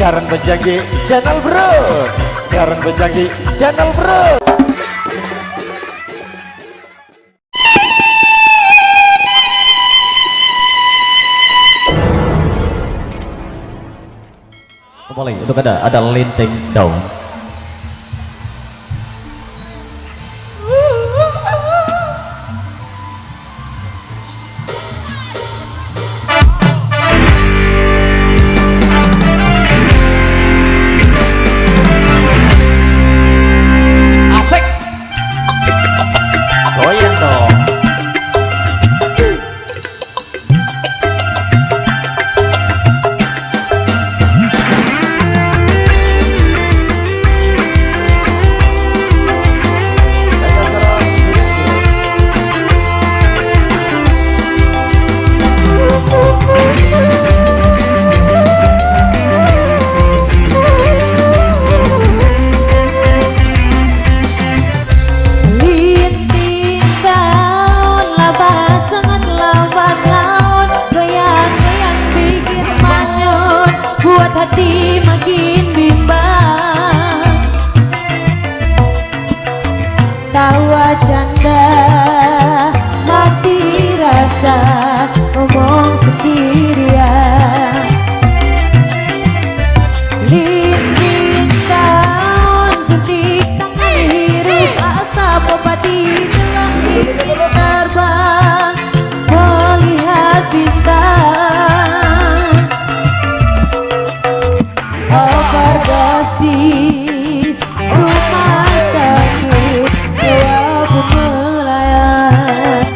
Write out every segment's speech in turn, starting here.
Jarang Bejagi channel bro, Jarang Bejagi channel bro. Boleh untuk ada linting daun. Hati makin bimbang, tawa canda mati rasa ngomong sendirian. Linting daun suntik tangan hirup asap obati telah ingin terbang melihat bintang. Overdosis rumah sakit jiwa pun melayang.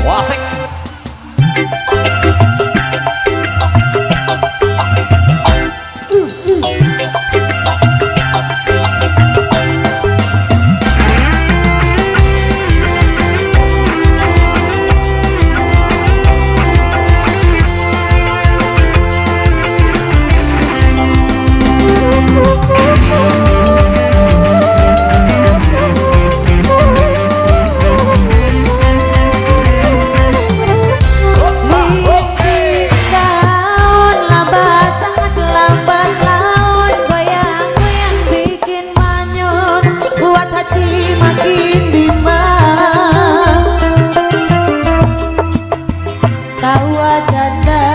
Wasik. Tawa canda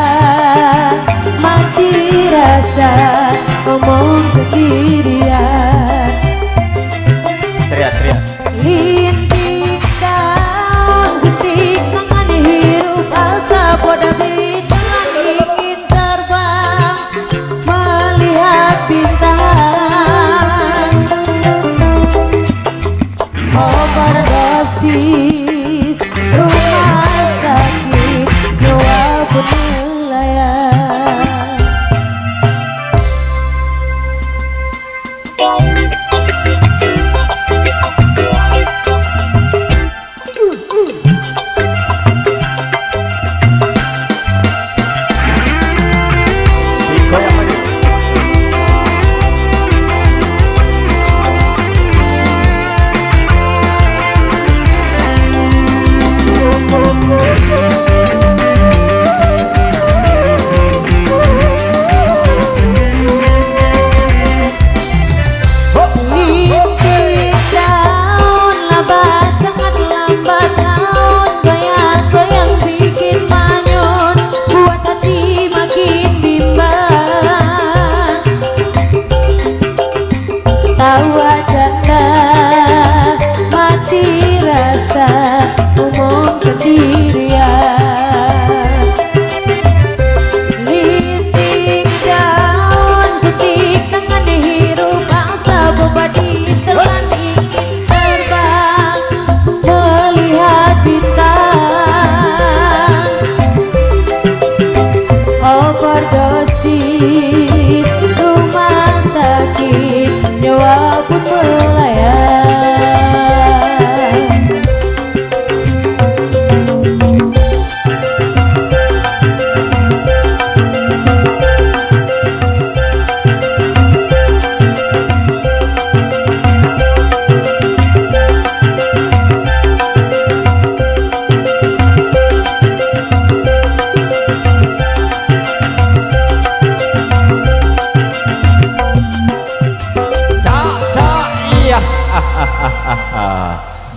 mati rasa ngomong sendirian. Teriak. Linting daun suntik tangan hirup asap boda bintang ingin terbang melihat bintang. Overdosis rumah sakit jiwa pun melayang.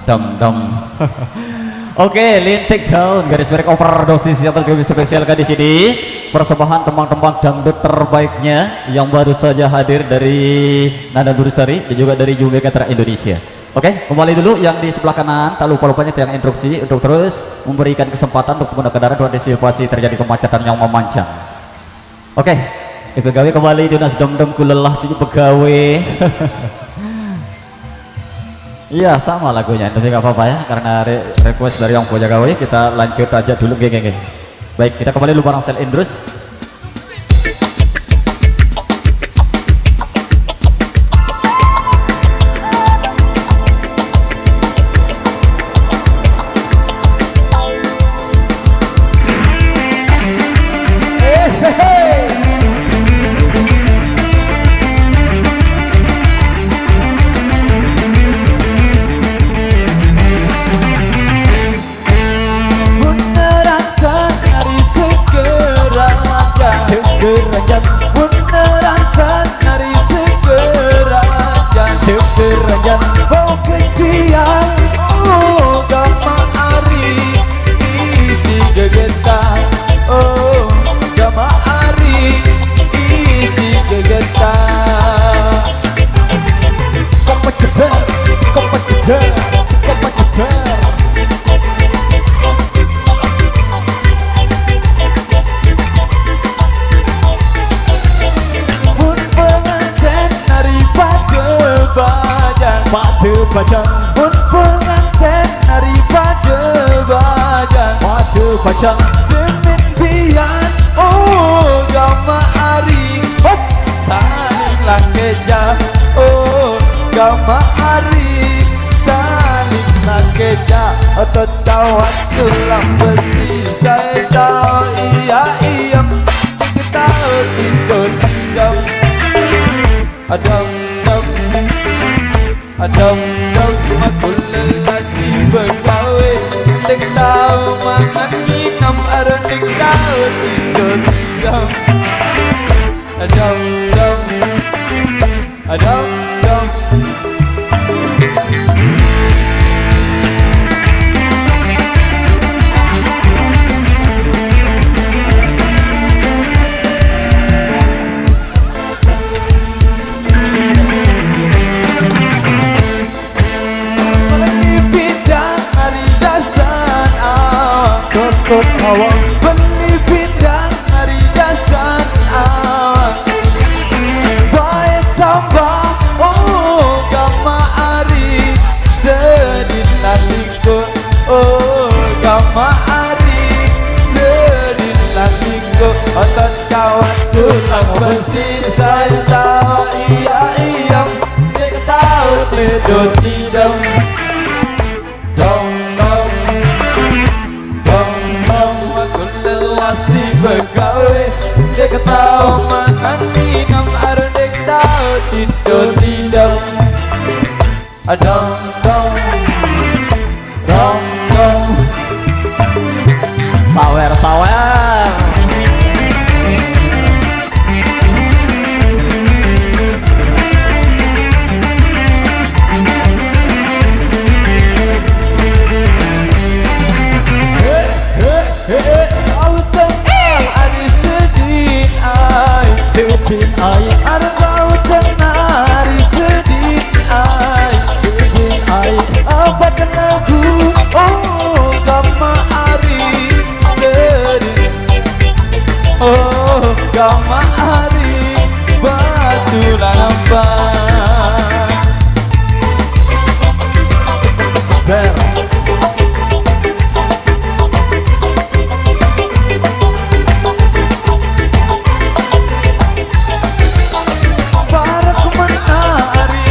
dam. Oke, lintik down garis miring overdosis yang terjadi spesialkan di sini. Persembahan tembang-tembang dangdut terbaiknya yang baru saja hadir dari Nada Dursari dan juga dari Jumbe Katra Indonesia. Oke, kembali dulu yang di sebelah kanan. Tak lupa-lupanya yang instruksi untuk terus memberikan kesempatan untuk pengguna kendaraan untuk antisipasi terjadi kemacetan yang memanjang. Oke, pegawai kembali dinas dom-dom kulelah sih pegawai. Iya sama lagunya, tapi nggak apa-apa ya karena request dari yang punya gawe. Kita lanjut aja dulu, geng. Baik, kita kembali dulu bareng Sel Indrus. Bajang pun pengantin daripada bajang semin pian oh gama ari saling lakeja oh gama ari saling lakeja otot kawan tulang besi saya tahu iya kita hidup Adam cuma kulel nasi bergawe Tek tahu makan minum aranik tahu tidur Adam awang beli pindang hari dasar baik tambah oh gama ari sedih laliko oh gama ari sedih laliko otot kawan tulang besi saya tahu iya dia tahu ledot tidak masih bergawe dia ketahu makan minum ardek tahu tidur adong sawer sedih ai ada tahu tenari sedih ai apa kenaku oh gama ari sedih oh gama ari batu lambat para kemenari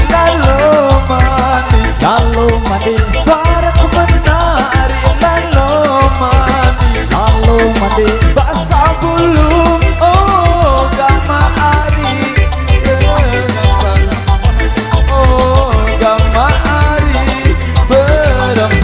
lalu mati basah bulu oh gama ari oh gama ari berem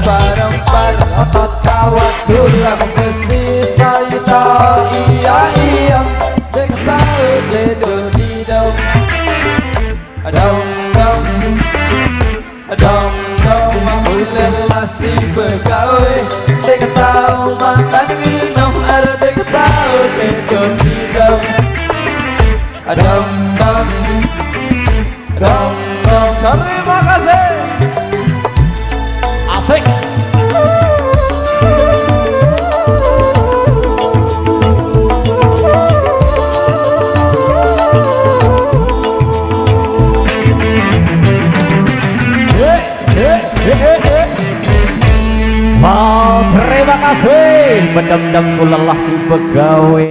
bedam-dam ku lelah si begawe.